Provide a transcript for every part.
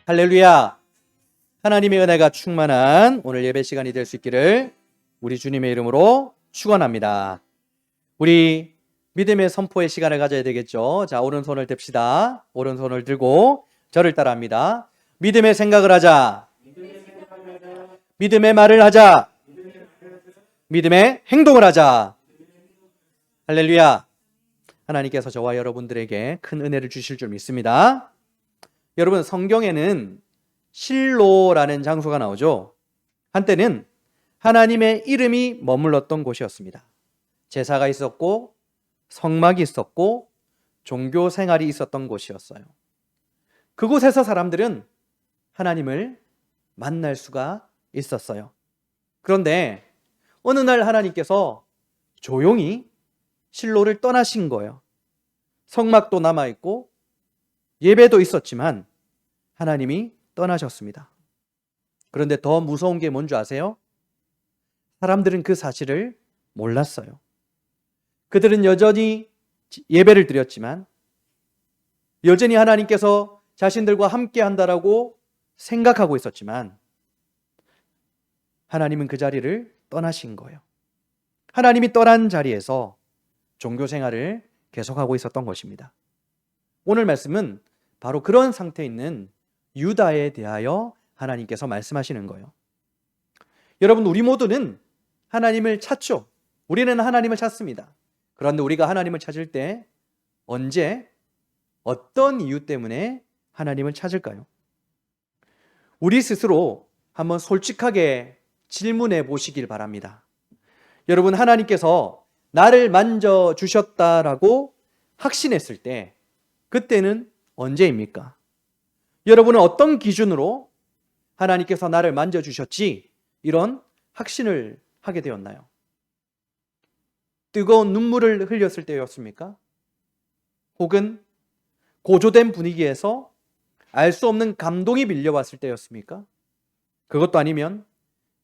할렐루야! 하나님의 은혜가 충만한 오늘 예배 시간이 될 수 있기를 우리 주님의 이름으로 축원합니다. 우리 믿음의 선포의 시간을 가져야 되겠죠. 자, 오른손을 댑시다. 오른손을 들고 저를 따라합니다. 믿음의 생각을 하자. 믿음의 말을 하자. 믿음의 행동을 하자. 할렐루야! 하나님께서 저와 여러분들에게 큰 은혜를 주실 줄 믿습니다. 여러분, 성경에는 실로라는 장소가 나오죠. 한때는 하나님의 이름이 머물렀던 곳이었습니다. 제사가 있었고 성막이 있었고 종교 생활이 있었던 곳이었어요. 그곳에서 사람들은 하나님을 만날 수가 있었어요. 그런데 어느 날 하나님께서 조용히 실로를 떠나신 거예요. 성막도 남아있고 예배도 있었지만 하나님이 떠나셨습니다. 그런데 더 무서운 게 뭔지 아세요? 사람들은 그 사실을 몰랐어요. 그들은 여전히 예배를 드렸지만 여전히 하나님께서 자신들과 함께 한다라고 생각하고 있었지만 하나님은 그 자리를 떠나신 거예요. 하나님이 떠난 자리에서 종교 생활을 계속하고 있었던 것입니다. 오늘 말씀은 바로 그런 상태에 있는 유다에 대하여 하나님께서 말씀하시는 거예요. 여러분, 우리 모두는 하나님을 찾죠. 우리는 하나님을 찾습니다. 그런데 우리가 하나님을 찾을 때 언제, 어떤 이유 때문에 하나님을 찾을까요? 우리 스스로 한번 솔직하게 질문해 보시길 바랍니다. 여러분, 하나님께서 나를 만져주셨다라고 확신했을 때 그때는 언제입니까? 여러분은 어떤 기준으로 하나님께서 나를 만져주셨지 이런 확신을 하게 되었나요? 뜨거운 눈물을 흘렸을 때였습니까? 혹은 고조된 분위기에서 알 수 없는 감동이 밀려왔을 때였습니까? 그것도 아니면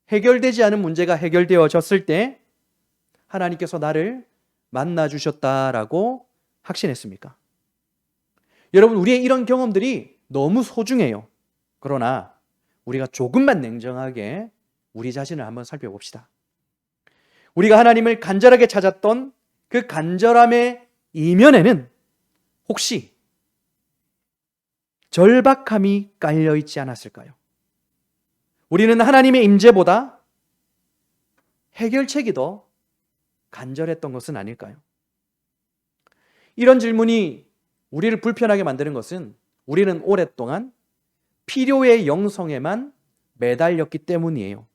해결되지 않은 문제가 해결되어졌을 때 하나님께서 나를 만나주셨다라고 확신했습니까? 여러분, 우리의 이런 경험들이 너무 소중해요. 그러나 우리가 조금만 냉정하게 우리 자신을 한번 살펴봅시다. 우리가 하나님을 간절하게 찾았던 그 간절함의 이면에는 혹시 절박함이 깔려있지 않았을까요? 우리는 하나님의 임재보다 해결책이 더 간절했던 것은 아닐까요? 이런 질문이 우리를 불편하게 만드는 것은 우리는 오랫동안 필요의 영성에만 매달렸기 때문이에요.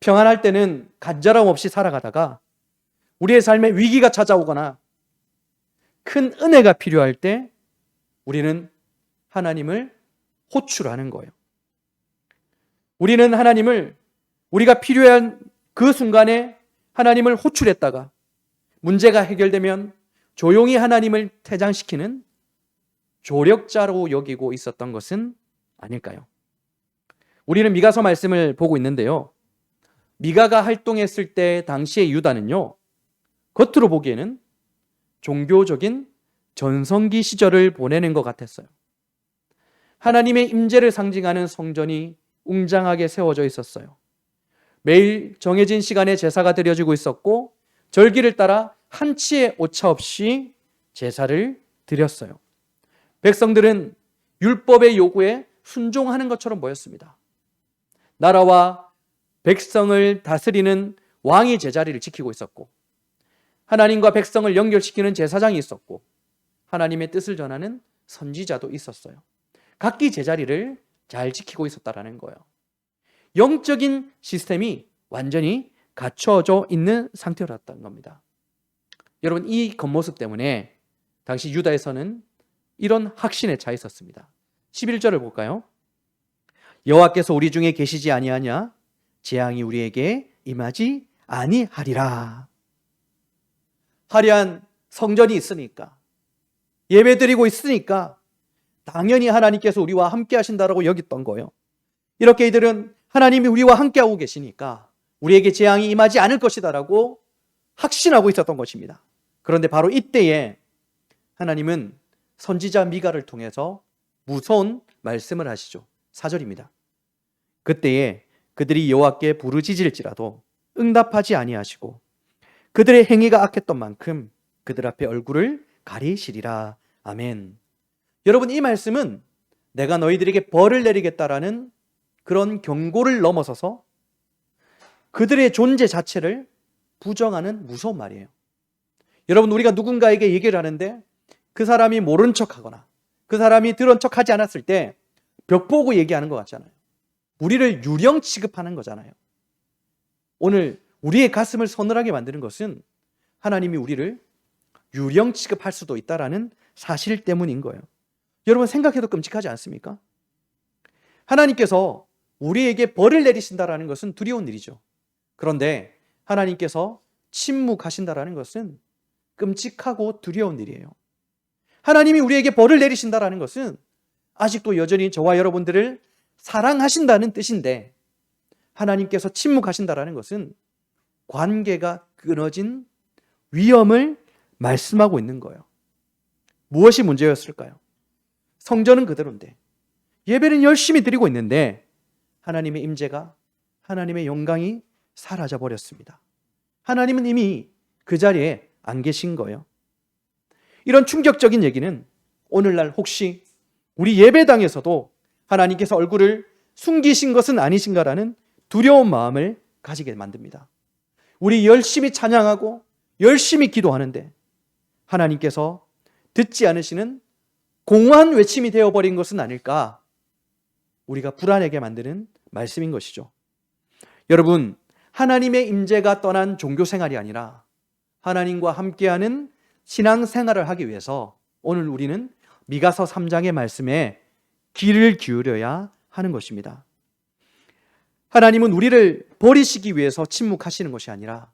평안할 때는 간절함 없이 살아가다가 우리의 삶에 위기가 찾아오거나 큰 은혜가 필요할 때 우리는 하나님을 호출하는 거예요. 우리는 하나님을 우리가 필요한 그 순간에 하나님을 호출했다가 문제가 해결되면 조용히 하나님을 퇴장시키는 조력자로 여기고 있었던 것은 아닐까요? 우리는 미가서 말씀을 보고 있는데요. 미가가 활동했을 때 당시의 유다는요, 겉으로 보기에는 종교적인 전성기 시절을 보내는 것 같았어요. 하나님의 임재를 상징하는 성전이 웅장하게 세워져 있었어요. 매일 정해진 시간에 제사가 드려지고 있었고 절기를 따라 한치의 오차 없이 제사를 드렸어요. 백성들은 율법의 요구에 순종하는 것처럼 보였습니다. 나라와 백성을 다스리는 왕이 제자리를 지키고 있었고 하나님과 백성을 연결시키는 제사장이 있었고 하나님의 뜻을 전하는 선지자도 있었어요. 각기 제자리를 잘 지키고 있었다라는 거예요. 영적인 시스템이 완전히 갖춰져 있는 상태였던 겁니다. 여러분, 이 겉모습 때문에 당시 유다에서는 이런 확신에 차 있었습니다. 11절을 볼까요? 여호와께서 우리 중에 계시지 아니하냐? 재앙이 우리에게 임하지 아니하리라. 화려한 성전이 있으니까, 예배드리고 있으니까 당연히 하나님께서 우리와 함께 하신다라고 여겼던 거예요. 이렇게 이들은 하나님이 우리와 함께하고 계시니까 우리에게 재앙이 임하지 않을 것이다라고 확신하고 있었던 것입니다. 그런데 바로 이때에 하나님은 선지자 미가를 통해서 무서운 말씀을 하시죠. 4절입니다. 그때에 그들이 여호와께 부르짖을지라도 응답하지 아니하시고 그들의 행위가 악했던 만큼 그들 앞에 얼굴을 가리시리라. 아멘. 여러분, 이 말씀은 내가 너희들에게 벌을 내리겠다라는 그런 경고를 넘어서서 그들의 존재 자체를 부정하는 무서운 말이에요. 여러분, 우리가 누군가에게 얘기를 하는데 그 사람이 모른 척하거나 그 사람이 들은 척하지 않았을 때 벽 보고 얘기하는 것 같잖아요. 우리를 유령 취급하는 거잖아요. 오늘 우리의 가슴을 서늘하게 만드는 것은 하나님이 우리를 유령 취급할 수도 있다라는 사실 때문인 거예요. 여러분, 생각해도 끔찍하지 않습니까? 하나님께서 우리에게 벌을 내리신다라는 것은 두려운 일이죠. 그런데 하나님께서 침묵하신다라는 것은 끔찍하고 두려운 일이에요. 하나님이 우리에게 벌을 내리신다라는 것은 아직도 여전히 저와 여러분들을 사랑하신다는 뜻인데, 하나님께서 침묵하신다라는 것은 관계가 끊어진 위험을 말씀하고 있는 거예요. 무엇이 문제였을까요? 성전은 그대로인데, 예배는 열심히 드리고 있는데 하나님의 임재가, 하나님의 영광이 사라져 버렸습니다. 하나님은 이미 그 자리에 안 계신 거예요. 이런 충격적인 얘기는 오늘날 혹시 우리 예배당에서도 하나님께서 얼굴을 숨기신 것은 아니신가라는 두려운 마음을 가지게 만듭니다. 우리 열심히 찬양하고 열심히 기도하는데 하나님께서 듣지 않으시는 공허한 외침이 되어버린 것은 아닐까, 우리가 불안하게 만드는 말씀인 것이죠. 여러분, 하나님의 임재가 떠난 종교 생활이 아니라 하나님과 함께하는 신앙 생활을 하기 위해서 오늘 우리는 미가서 3장의 말씀에 귀를 기울여야 하는 것입니다. 하나님은 우리를 버리시기 위해서 침묵하시는 것이 아니라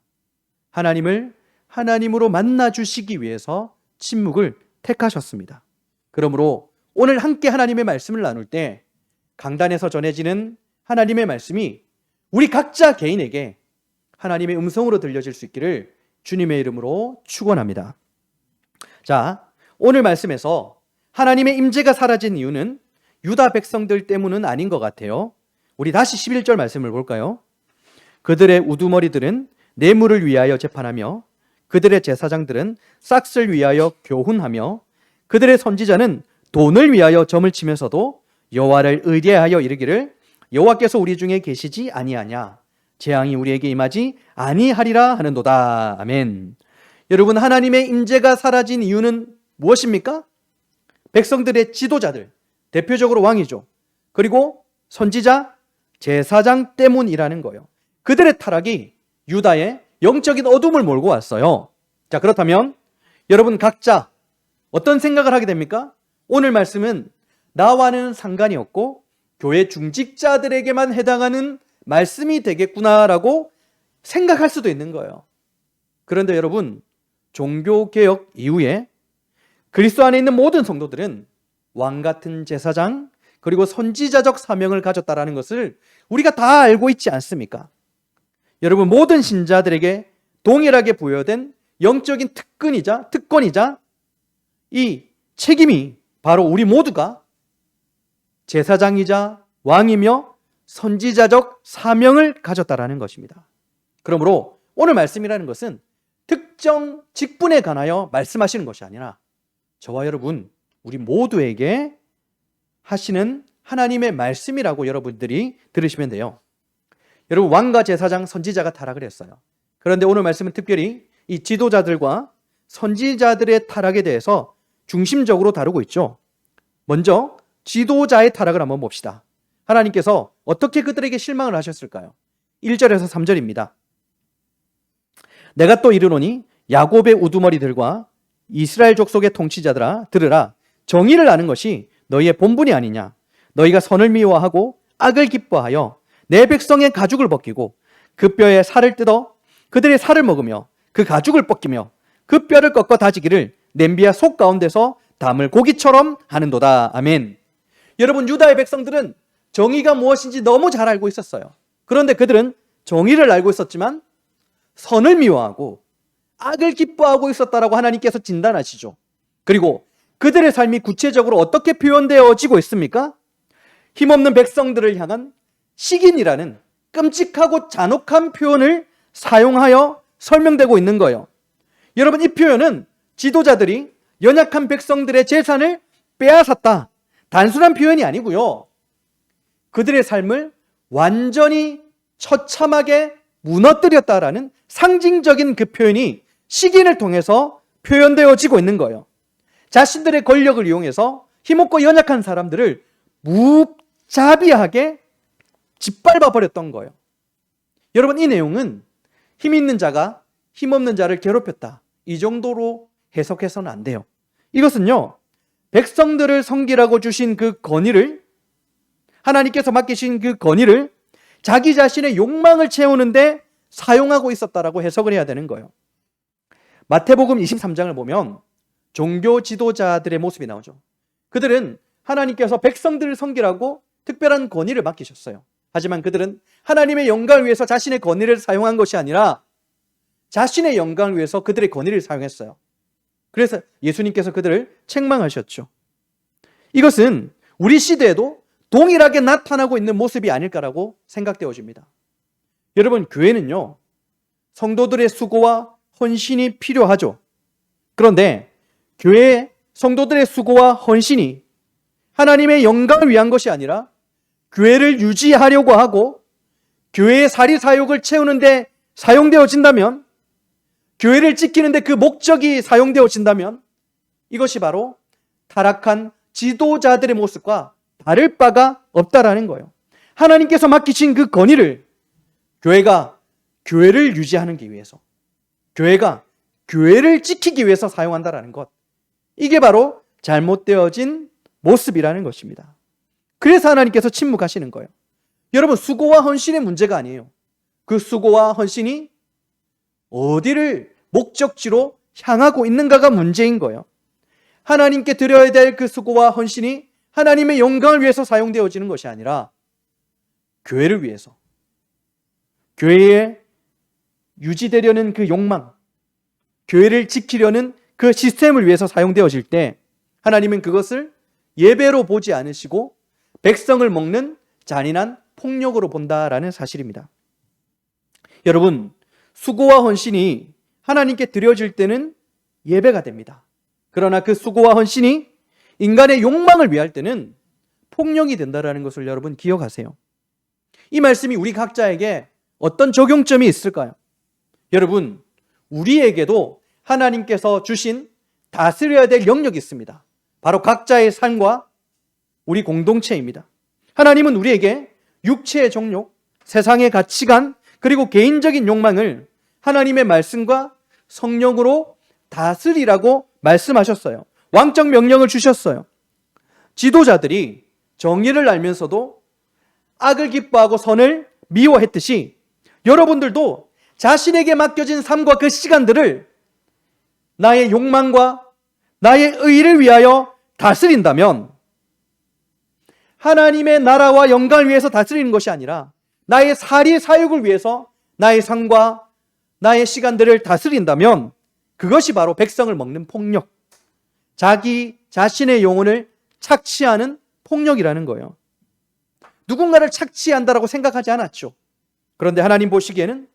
하나님을 하나님으로 만나주시기 위해서 침묵을 택하셨습니다. 그러므로 오늘 함께 하나님의 말씀을 나눌 때 강단에서 전해지는 하나님의 말씀이 우리 각자 개인에게 하나님의 음성으로 들려질 수 있기를 주님의 이름으로 축원합니다. 자, 오늘 말씀에서 하나님의 임재가 사라진 이유는 유다 백성들 때문은 아닌 것 같아요. 우리 다시 11절 말씀을 볼까요? 그들의 우두머리들은 뇌물을 위하여 재판하며 그들의 제사장들은 싹을 위하여 교훈하며 그들의 선지자는 돈을 위하여 점을 치면서도 여호와를 의뢰하여 이르기를 여호와께서 우리 중에 계시지 아니하냐, 재앙이 우리에게 임하지 아니하리라 하는도다. 아멘. 여러분, 하나님의 임재가 사라진 이유는 무엇입니까? 백성들의 지도자들, 대표적으로 왕이죠. 그리고 선지자, 제사장 때문이라는 거예요. 그들의 타락이 유다의 영적인 어둠을 몰고 왔어요. 자, 그렇다면 여러분 각자 어떤 생각을 하게 됩니까? 오늘 말씀은 나와는 상관이 없고 교회 중직자들에게만 해당하는 말씀이 되겠구나라고 생각할 수도 있는 거예요. 그런데 여러분, 종교개혁 이후에 그리스도 안에 있는 모든 성도들은 왕 같은 제사장 그리고 선지자적 사명을 가졌다라는 것을 우리가 다 알고 있지 않습니까? 여러분, 모든 신자들에게 동일하게 부여된 영적인 특권이자 이 책임이 바로 우리 모두가 제사장이자 왕이며 선지자적 사명을 가졌다라는 것입니다. 그러므로 오늘 말씀이라는 것은 특정 직분에 관하여 말씀하시는 것이 아니라 저와 여러분, 우리 모두에게 하시는 하나님의 말씀이라고 여러분들이 들으시면 돼요. 여러분, 왕과 제사장, 선지자가 타락을 했어요. 그런데 오늘 말씀은 특별히 이 지도자들과 선지자들의 타락에 대해서 중심적으로 다루고 있죠. 먼저 지도자의 타락을 한번 봅시다. 하나님께서 어떻게 그들에게 실망을 하셨을까요? 1절에서 3절입니다. 내가 또 이르노니 야곱의 우두머리들과 이스라엘 족속의 통치자들아 들으라. 정의를 아는 것이 너희의 본분이 아니냐. 너희가 선을 미워하고 악을 기뻐하여 내 백성의 가죽을 벗기고 그 뼈에 살을 뜯어 그들의 살을 먹으며 그 가죽을 벗기며 그 뼈를 꺾어 다지기를 냄비와 속 가운데서 담을 고기처럼 하는도다. 아멘. 여러분, 유다의 백성들은 정의가 무엇인지 너무 잘 알고 있었어요. 그런데 그들은 정의를 알고 있었지만 선을 미워하고 악을 기뻐하고 있었다라고 하나님께서 진단하시죠. 그리고 그들의 삶이 구체적으로 어떻게 표현되어지고 있습니까? 힘없는 백성들을 향한 식인이라는 끔찍하고 잔혹한 표현을 사용하여 설명되고 있는 거예요. 여러분, 이 표현은 지도자들이 연약한 백성들의 재산을 빼앗았다, 단순한 표현이 아니고요. 그들의 삶을 완전히 처참하게 무너뜨렸다라는 상징적인 그 표현이 식인을 통해서 표현되어지고 있는 거예요. 자신들의 권력을 이용해서 힘없고 연약한 사람들을 무자비하게 짓밟아 버렸던 거예요. 여러분, 이 내용은 힘 있는 자가 힘없는 자를 괴롭혔다, 이 정도로 해석해서는 안 돼요. 이것은요, 백성들을 섬기라고 주신 그 권위를, 하나님께서 맡기신 그 권위를 자기 자신의 욕망을 채우는데 사용하고 있었다라고 해석을 해야 되는 거예요. 마태복음 23장을 보면 종교 지도자들의 모습이 나오죠. 그들은 하나님께서 백성들을 섬기라고 특별한 권위를 맡기셨어요. 하지만 그들은 하나님의 영광을 위해서 자신의 권위를 사용한 것이 아니라 자신의 영광을 위해서 그들의 권위를 사용했어요. 그래서 예수님께서 그들을 책망하셨죠. 이것은 우리 시대에도 동일하게 나타나고 있는 모습이 아닐까라고 생각되어집니다. 여러분, 교회는요, 성도들의 수고와 헌신이 필요하죠. 그런데 교회의 성도들의 수고와 헌신이 하나님의 영광을 위한 것이 아니라 교회를 유지하려고 하고 교회의 사리사욕을 채우는데 사용되어진다면, 교회를 지키는데 그 목적이 사용되어진다면 이것이 바로 타락한 지도자들의 모습과 다를 바가 없다라는 거예요. 하나님께서 맡기신 그 권위를 교회가 교회를 유지하기 위해서, 교회가 교회를 지키기 위해서 사용한다라는 것, 이게 바로 잘못되어진 모습이라는 것입니다. 그래서 하나님께서 침묵하시는 거예요. 여러분, 수고와 헌신의 문제가 아니에요. 그 수고와 헌신이 어디를 목적지로 향하고 있는가가 문제인 거예요. 하나님께 드려야 될 그 수고와 헌신이 하나님의 영광을 위해서 사용되어지는 것이 아니라 교회를 위해서, 교회에 유지되려는 그 욕망, 교회를 지키려는 그 시스템을 위해서 사용되어질 때 하나님은 그것을 예배로 보지 않으시고 백성을 먹는 잔인한 폭력으로 본다라는 사실입니다. 여러분, 수고와 헌신이 하나님께 드려질 때는 예배가 됩니다. 그러나 그 수고와 헌신이 인간의 욕망을 위할 때는 폭력이 된다는 것을 여러분 기억하세요. 이 말씀이 우리 각자에게 어떤 적용점이 있을까요? 여러분, 우리에게도 하나님께서 주신 다스려야 될 영역이 있습니다. 바로 각자의 삶과 우리 공동체입니다. 하나님은 우리에게 육체의 정욕, 세상의 가치관, 그리고 개인적인 욕망을 하나님의 말씀과 성령으로 다스리라고 말씀하셨어요. 왕적 명령을 주셨어요. 지도자들이 정의를 알면서도 악을 기뻐하고 선을 미워했듯이 여러분들도 자신에게 맡겨진 삶과 그 시간들을 나의 욕망과 나의 의를 위하여 다스린다면, 하나님의 나라와 영광을 위해서 다스리는 것이 아니라 나의 사리 사욕을 위해서 나의 삶과 나의 시간들을 다스린다면 그것이 바로 백성을 먹는 폭력, 자기 자신의 영혼을 착취하는 폭력이라는 거예요. 누군가를 착취한다라고 생각하지 않았죠. 그런데 하나님 보시기에는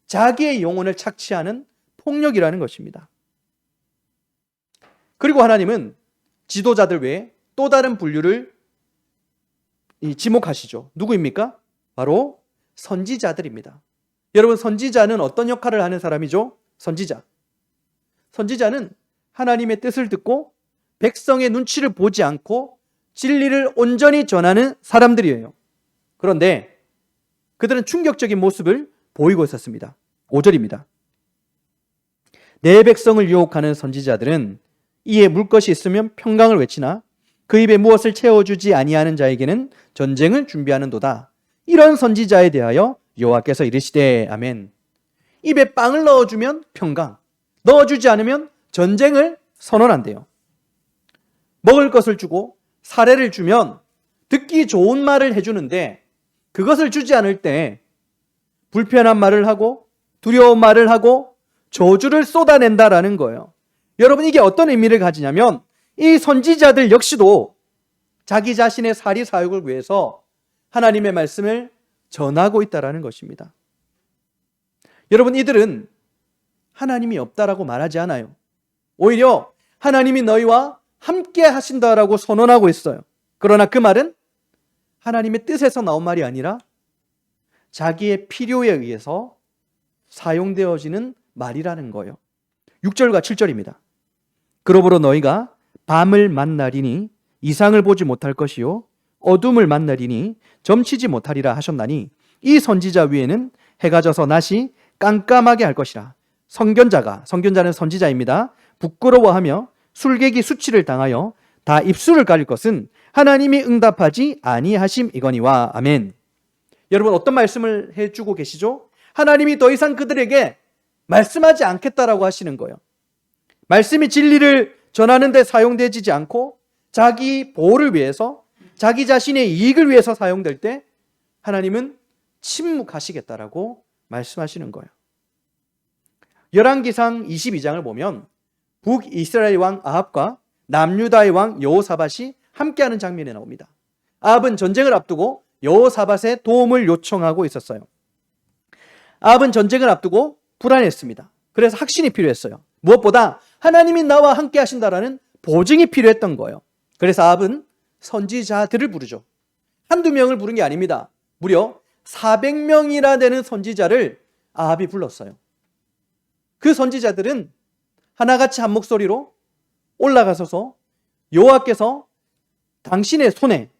자기의 영혼을 착취하는 폭력이라는 것입니다. 그리고 하나님은 지도자들 외에 또 다른 분류를 지목하시죠. 누구입니까? 바로 선지자들입니다. 여러분, 선지자는 어떤 역할을 하는 사람이죠? 선지자는 하나님의 뜻을 듣고 백성의 눈치를 보지 않고 진리를 온전히 전하는 사람들이에요. 그런데 그들은 충격적인 모습을 보이고 있었습니다. 5절입니다. 내 백성을 유혹하는 선지자들은 이에 물 것이 있으면 평강을 외치나 그 입에 무엇을 채워주지 아니하는 자에게는 전쟁을 준비하는도다. 이런 선지자에 대하여 여호와께서 이르시되 아멘. 입에 빵을 넣어주면 평강, 넣어주지 않으면 전쟁을 선언한대요. 먹을 것을 주고 사례를 주면 듣기 좋은 말을 해주는데 그것을 주지 않을 때 불편한 말을 하고 두려운 말을 하고 저주를 쏟아낸다라는 거예요. 여러분, 이게 어떤 의미를 가지냐면 이 선지자들 역시도 자기 자신의 사리 사욕을 위해서 하나님의 말씀을 전하고 있다는 것입니다. 여러분, 이들은 하나님이 없다라고 말하지 않아요. 오히려 하나님이 너희와 함께 하신다라고 선언하고 있어요. 그러나 그 말은 하나님의 뜻에서 나온 말이 아니라 자기의 필요에 의해서 사용되어지는 말이라는 거예요. 6절과 7절입니다. 그러므로 너희가 밤을 만나리니 이상을 보지 못할 것이요 어둠을 만나리니 점치지 못하리라 하셨나니 이 선지자 위에는 해가 져서 낮이 깜깜하게 할 것이라. 선견자는 선지자입니다. 부끄러워하며 술객이 수치를 당하여 다 입술을 가릴 것은 하나님이 응답하지 아니하심이거니와. 아멘. 여러분, 어떤 말씀을 해주고 계시죠? 하나님이 더 이상 그들에게 말씀하지 않겠다라고 하시는 거예요. 말씀이 진리를 전하는 데 사용되지 않고 자기 보호를 위해서, 자기 자신의 이익을 위해서 사용될 때 하나님은 침묵하시겠다라고 말씀하시는 거예요. 열왕기상 22장을 보면 북이스라엘 왕 아합과 남유다의 왕 여호사밧이 함께하는 장면이 나옵니다. 아합은 전쟁을 앞두고 여호사밧의 도움을 요청하고 있었어요. 아합은 전쟁을 앞두고 불안했습니다. 그래서 확신이 필요했어요. 무엇보다 하나님이 나와 함께 하신다라는 보증이 필요했던 거예요. 그래서 아합은 선지자들을 부르죠. 한두 명을 부른 게 아닙니다. 무려 400명이나 되는 선지자를 아합이 불렀어요. 그 선지자들은 하나같이 한 목소리로 올라가서서 여호와께서 당신의 손에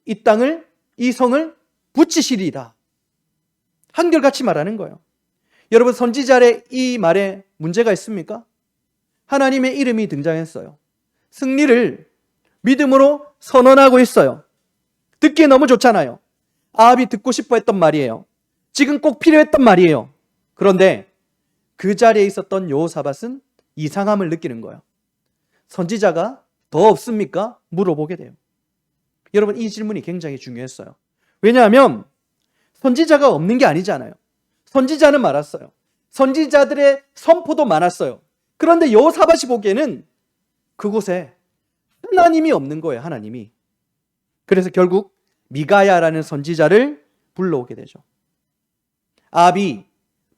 이 땅을, 이 성을 붙이시리라. 한결같이 말하는 거예요. 여러분, 선지자의 이 말에 문제가 있습니까? 하나님의 이름이 등장했어요. 승리를 믿음으로 선언하고 있어요. 듣기에 너무 좋잖아요. 아합이 듣고 싶어 했던 말이에요. 지금 꼭 필요했던 말이에요. 그런데 그 자리에 있었던 여호사밧은 이상함을 느끼는 거예요. 선지자가 더 없습니까? 물어보게 돼요. 여러분, 이 질문이 굉장히 중요했어요. 왜냐하면 선지자가 없는 게 아니잖아요. 선지자는 많았어요. 선지자들의 선포도 많았어요. 그런데 여호사밧이 보기에는 그곳에 하나님이 없는 거예요. 하나님이. 그래서 결국 미가야라는 선지자를 불러오게 되죠. 아합이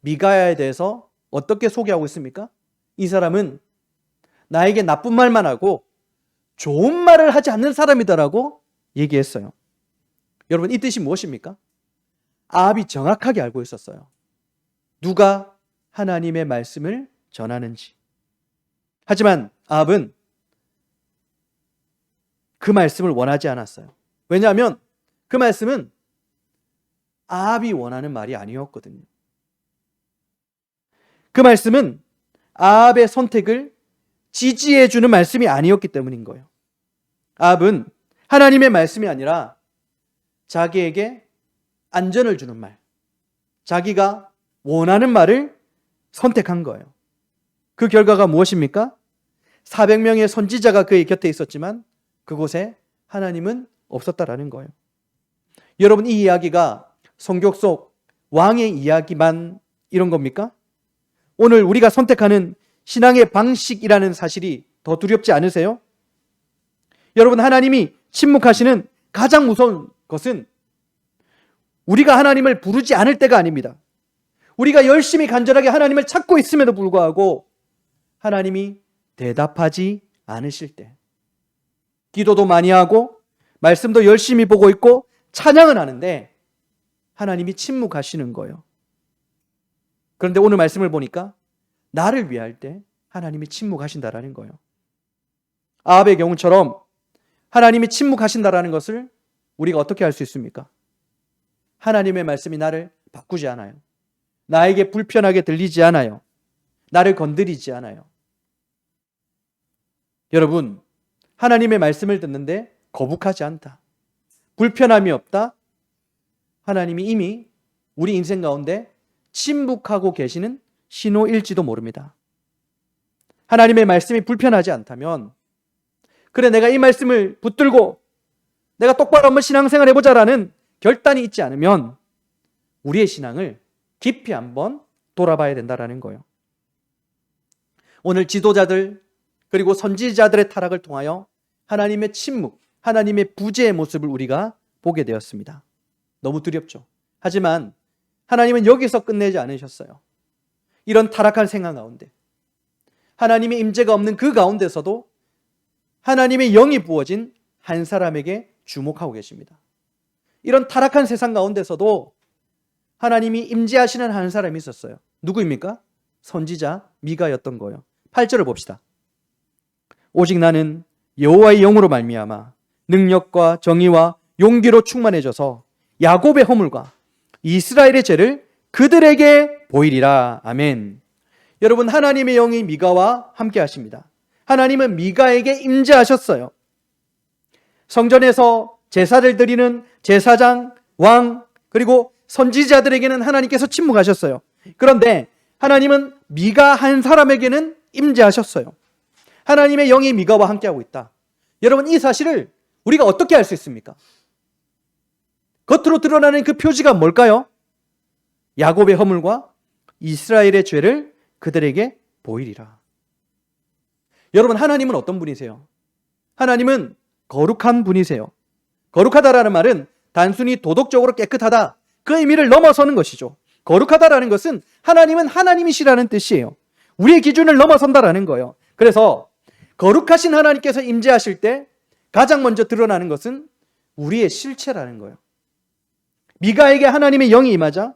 미가야에 대해서 어떻게 소개하고 있습니까? 이 사람은 나에게 나쁜 말만 하고 좋은 말을 하지 않는 사람이다라고 얘기했어요. 여러분, 이 뜻이 무엇입니까? 아합이 정확하게 알고 있었어요. 누가 하나님의 말씀을 전하는지. 하지만 아합은 그 말씀을 원하지 않았어요. 왜냐하면 그 말씀은 아합이 원하는 말이 아니었거든요. 그 말씀은 아합의 선택을 지지해주는 말씀이 아니었기 때문인 거예요. 아합은 하나님의 말씀이 아니라 자기에게 안전을 주는 말, 자기가 원하는 말을 선택한 거예요. 그 결과가 무엇입니까? 400명의 선지자가 그의 곁에 있었지만 그곳에 하나님은 없었다라는 거예요. 여러분, 이 이야기가 성경 속 왕의 이야기만 이런 겁니까? 오늘 우리가 선택하는 신앙의 방식이라는 사실이 더 두렵지 않으세요? 여러분, 하나님이 침묵하시는 가장 무서운 것은 우리가 하나님을 부르지 않을 때가 아닙니다. 우리가 열심히 간절하게 하나님을 찾고 있음에도 불구하고 하나님이 대답하지 않으실 때, 기도도 많이 하고 말씀도 열심히 보고 있고 찬양은 하는데 하나님이 침묵하시는 거예요. 그런데 오늘 말씀을 보니까 나를 위할 때 하나님이 침묵하신다라는 거예요. 아합의 경우처럼 하나님이 침묵하신다라는 것을 우리가 어떻게 알 수 있습니까? 하나님의 말씀이 나를 바꾸지 않아요. 나에게 불편하게 들리지 않아요. 나를 건드리지 않아요. 여러분, 하나님의 말씀을 듣는데 거북하지 않다, 불편함이 없다, 하나님이 이미 우리 인생 가운데 침묵하고 계시는 신호일지도 모릅니다. 하나님의 말씀이 불편하지 않다면, 그래 내가 이 말씀을 붙들고 내가 똑바로 한번 신앙생활 해보자라는 결단이 있지 않으면 우리의 신앙을 깊이 한번 돌아봐야 된다라는 거예요. 오늘 지도자들 그리고 선지자들의 타락을 통하여 하나님의 침묵, 하나님의 부재의 모습을 우리가 보게 되었습니다. 너무 두렵죠. 하지만 하나님은 여기서 끝내지 않으셨어요. 이런 타락한 생각 가운데, 하나님의 임재가 없는 그 가운데서도 하나님의 영이 부어진 한 사람에게 주목하고 계십니다. 이런 타락한 세상 가운데서도 하나님이 임재하시는 한 사람이 있었어요. 누구입니까? 선지자 미가였던 거예요. 8절을 봅시다. 오직 나는 여호와의 영으로 말미암아 능력과 정의와 용기로 충만해져서 야곱의 허물과 이스라엘의 죄를 그들에게 보이리라. 아멘. 여러분, 하나님의 영이 미가와 함께 하십니다. 하나님은 미가에게 임재하셨어요. 성전에서 제사를 드리는 제사장, 왕, 그리고 선지자들에게는 하나님께서 침묵하셨어요. 그런데 하나님은 미가 한 사람에게는 임재하셨어요. 하나님의 영이 미가와 함께하고 있다. 여러분, 이 사실을 우리가 어떻게 알 수 있습니까? 겉으로 드러나는 그 표지가 뭘까요? 야곱의 허물과 이스라엘의 죄를 그들에게 보이리라. 여러분, 하나님은 어떤 분이세요? 하나님은 거룩한 분이세요. 거룩하다라는 말은 단순히 도덕적으로 깨끗하다, 그 의미를 넘어서는 것이죠. 거룩하다라는 것은 하나님은 하나님이시라는 뜻이에요. 우리의 기준을 넘어선다라는 거예요. 그래서 거룩하신 하나님께서 임재하실 때 가장 먼저 드러나는 것은 우리의 실체라는 거예요. 미가에게 하나님의 영이 임하자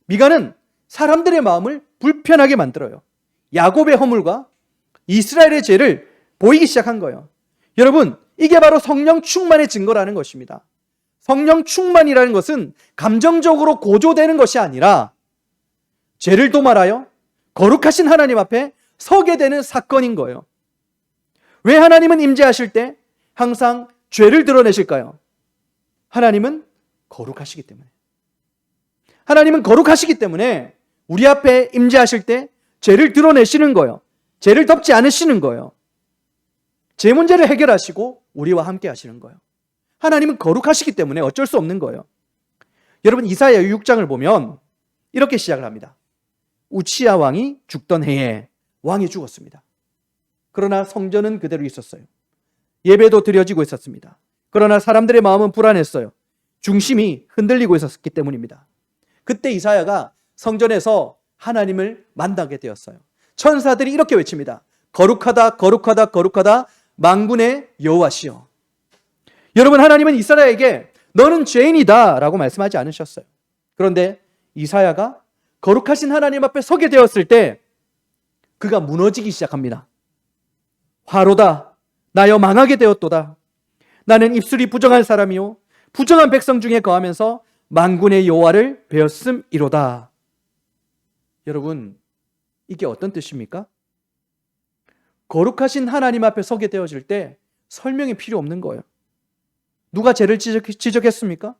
미가는 사람들의 마음을 불편하게 만들어요. 야곱의 허물과 이스라엘의 죄를 보이기 시작한 거예요. 여러분, 이게 바로 성령 충만의 증거라는 것입니다. 성령 충만이라는 것은 감정적으로 고조되는 것이 아니라 죄를 도말하여 거룩하신 하나님 앞에 서게 되는 사건인 거예요. 왜 하나님은 임재하실 때 항상 죄를 드러내실까요? 하나님은 거룩하시기 때문에. 하나님은 거룩하시기 때문에 우리 앞에 임재하실 때 죄를 드러내시는 거예요. 죄를 덮지 않으시는 거예요. 죄 문제를 해결하시고 우리와 함께 하시는 거예요. 하나님은 거룩하시기 때문에 어쩔 수 없는 거예요. 여러분, 이사야 6장을 보면 이렇게 시작을 합니다. 우치야 왕이 죽던 해에 왕이 죽었습니다. 그러나 성전은 그대로 있었어요. 예배도 드려지고 있었습니다. 그러나 사람들의 마음은 불안했어요. 중심이 흔들리고 있었기 때문입니다. 그때 이사야가 성전에서 하나님을 만나게 되었어요. 천사들이 이렇게 외칩니다. 거룩하다, 거룩하다, 거룩하다, 만군의 여호와시여. 여러분, 하나님은 이사야에게 너는 죄인이다 라고 말씀하지 않으셨어요. 그런데 이사야가 거룩하신 하나님 앞에 서게 되었을 때 그가 무너지기 시작합니다. 화로다, 나여 망하게 되었도다. 나는 입술이 부정한 사람이요 부정한 백성 중에 거하면서 만군의 여호와를 배웠음이로다. 여러분, 이게 어떤 뜻입니까? 거룩하신 하나님 앞에 서게 되어질 때 설명이 필요 없는 거예요. 누가 죄를 지적했습니까?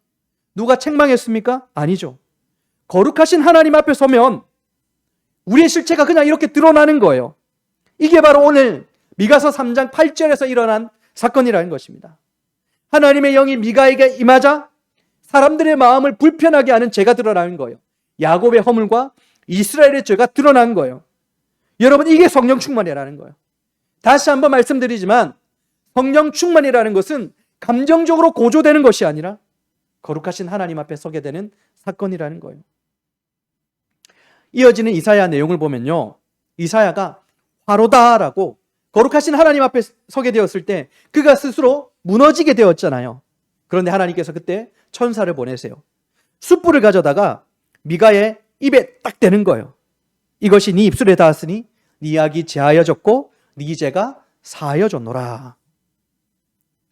누가 책망했습니까? 아니죠. 거룩하신 하나님 앞에 서면 우리의 실체가 그냥 이렇게 드러나는 거예요. 이게 바로 오늘 미가서 3장 8절에서 일어난 사건이라는 것입니다. 하나님의 영이 미가에게 임하자 사람들의 마음을 불편하게 하는 죄가 드러나는 거예요. 야곱의 허물과 이스라엘의 죄가 드러난 거예요. 여러분, 이게 성령 충만이라는 거예요. 다시 한번 말씀드리지만 성령 충만이라는 것은 감정적으로 고조되는 것이 아니라 거룩하신 하나님 앞에 서게 되는 사건이라는 거예요. 이어지는 이사야 내용을 보면요, 이사야가 화로다라고 거룩하신 하나님 앞에 서게 되었을 때 그가 스스로 무너지게 되었잖아요. 그런데 하나님께서 그때 천사를 보내세요. 숯불을 가져다가 미가의 입에 딱 대는 거예요. 이것이 네 입술에 닿았으니 네 악이 제하여졌고 네 죄가 사하여졌노라.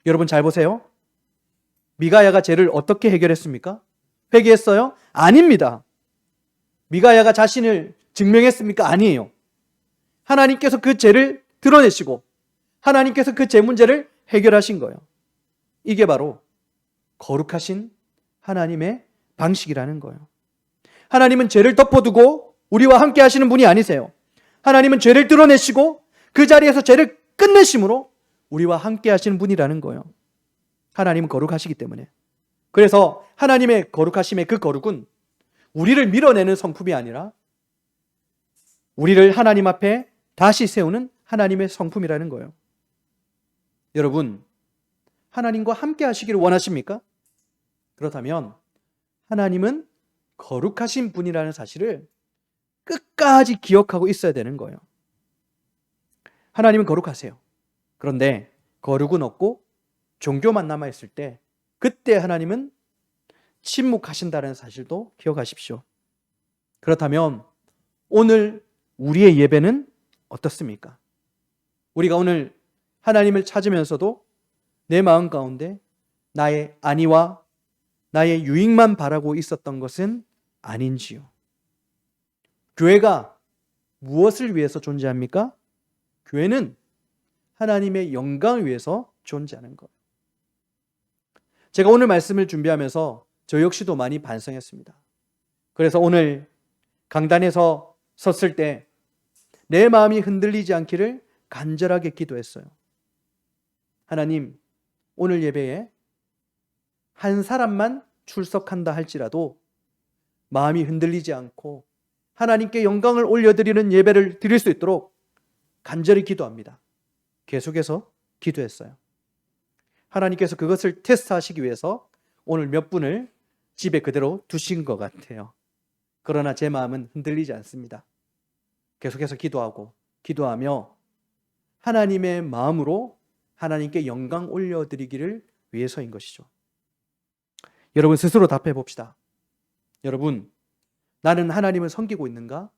여러분, 잘 보세요. 미가야가 죄를 어떻게 해결했습니까? 회개했어요? 아닙니다. 미가야가 자신을 증명했습니까? 아니에요. 하나님께서 그 죄를 드러내시고 하나님께서 그 죄 문제를 해결하신 거예요. 이게 바로 거룩하신 하나님의 방식이라는 거예요. 하나님은 죄를 덮어두고 우리와 함께 하시는 분이 아니세요. 하나님은 죄를 드러내시고 그 자리에서 죄를 끝내심으로 우리와 함께 하시는 분이라는 거예요. 하나님은 거룩하시기 때문에. 그래서 하나님의 거룩하심의 그 거룩은 우리를 밀어내는 성품이 아니라 우리를 하나님 앞에 다시 세우는 하나님의 성품이라는 거예요. 여러분, 하나님과 함께 하시기를 원하십니까? 그렇다면 하나님은 거룩하신 분이라는 사실을 끝까지 기억하고 있어야 되는 거예요. 하나님은 거룩하세요. 그런데 거룩은 없고 종교만 남아있을 때 그때 하나님은 침묵하신다는 사실도 기억하십시오. 그렇다면 오늘 우리의 예배는 어떻습니까? 우리가 오늘 하나님을 찾으면서도 내 마음 가운데 나의 안위와 나의 유익만 바라고 있었던 것은 아닌지요? 교회가 무엇을 위해서 존재합니까? 교회는 하나님의 영광을 위해서 존재하는 것. 제가 오늘 말씀을 준비하면서 저 역시도 많이 반성했습니다. 그래서 오늘 강단에서 섰을 때 내 마음이 흔들리지 않기를 간절하게 기도했어요. 하나님, 오늘 예배에 한 사람만 출석한다 할지라도 마음이 흔들리지 않고 하나님께 영광을 올려드리는 예배를 드릴 수 있도록 간절히 기도합니다. 계속해서 기도했어요. 하나님께서 그것을 테스트하시기 위해서 오늘 몇 분을 집에 그대로 두신 것 같아요. 그러나 제 마음은 흔들리지 않습니다. 계속해서 기도하며 하나님의 마음으로 하나님께 영광 올려드리기를 위해서인 것이죠. 여러분 스스로 답해 봅시다. 여러분, 나는 하나님을 섬기고 있는가?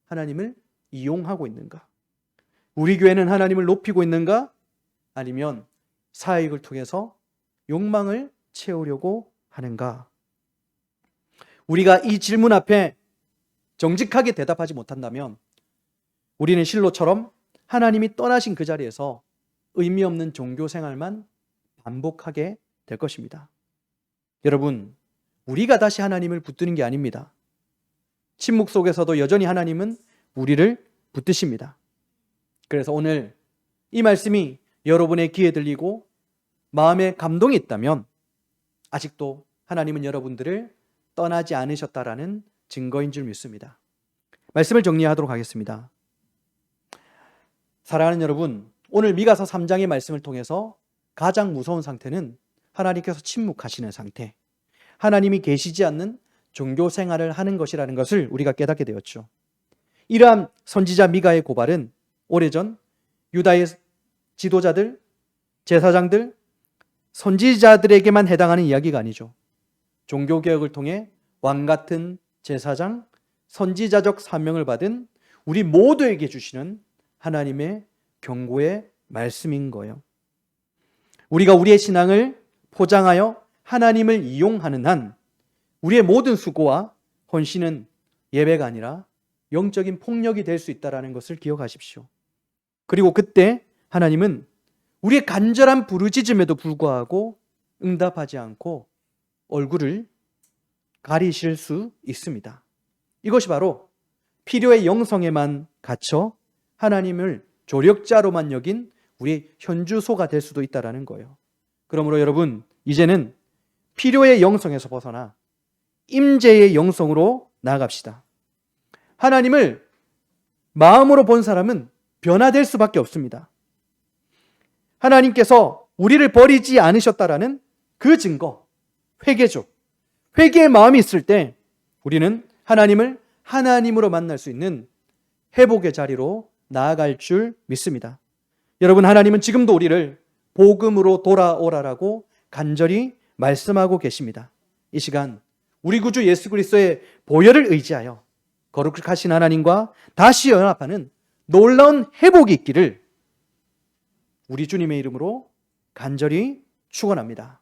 하나님을 이용하고 있는가? 우리 교회는 하나님을 높이고 있는가? 아니면 사익을 통해서 욕망을 채우려고 하는가? 우리가 이 질문 앞에 정직하게 대답하지 못한다면 우리는 실로처럼 하나님이 떠나신 그 자리에서 의미 없는 종교 생활만 반복하게 될 것입니다. 여러분, 우리가 다시 하나님을 붙드는 게 아닙니다. 침묵 속에서도 여전히 하나님은 우리를 붙드십니다. 그래서 오늘 이 말씀이 여러분의 귀에 들리고 마음에 감동이 있다면 아직도 하나님은 여러분들을 떠나지 않으셨다라는 증거인 줄 믿습니다. 말씀을 정리하도록 하겠습니다. 사랑하는 여러분, 오늘 미가서 3장의 말씀을 통해서 가장 무서운 상태는 하나님께서 침묵하시는 상태, 하나님이 계시지 않는 종교 생활을 하는 것이라는 것을 우리가 깨닫게 되었죠. 이러한 선지자 미가의 고발은 오래전 유다의 지도자들, 제사장들, 선지자들에게만 해당하는 이야기가 아니죠. 종교개혁을 통해 왕같은 제사장, 선지자적 사명을 받은 우리 모두에게 주시는 하나님의 경고의 말씀인 거예요. 우리가 우리의 신앙을 포장하여 하나님을 이용하는 한 우리의 모든 수고와 헌신은 예배가 아니라 영적인 폭력이 될 수 있다는 것을 기억하십시오. 그리고 그때 하나님은 우리의 간절한 부르짖음에도 불구하고 응답하지 않고 얼굴을 가리실 수 있습니다. 이것이 바로 필요의 영성에만 갇혀 하나님을 조력자로만 여긴 우리의 현주소가 될 수도 있다는 거예요. 그러므로 여러분, 이제는 필요의 영성에서 벗어나 임재의 영성으로 나아갑시다. 하나님을 마음으로 본 사람은 변화될 수밖에 없습니다. 하나님께서 우리를 버리지 않으셨다라는 그 증거, 회개죠. 회개의 마음이 있을 때 우리는 하나님을 하나님으로 만날 수 있는 회복의 자리로 나아갈 줄 믿습니다. 여러분, 하나님은 지금도 우리를 복음으로 돌아오라라고 간절히 말씀하고 계십니다. 이 시간 우리 구주 예수 그리스도의 보혈을 의지하여 거룩하신 하나님과 다시 연합하는 놀라운 회복이 있기를 우리 주님의 이름으로 간절히 축원합니다.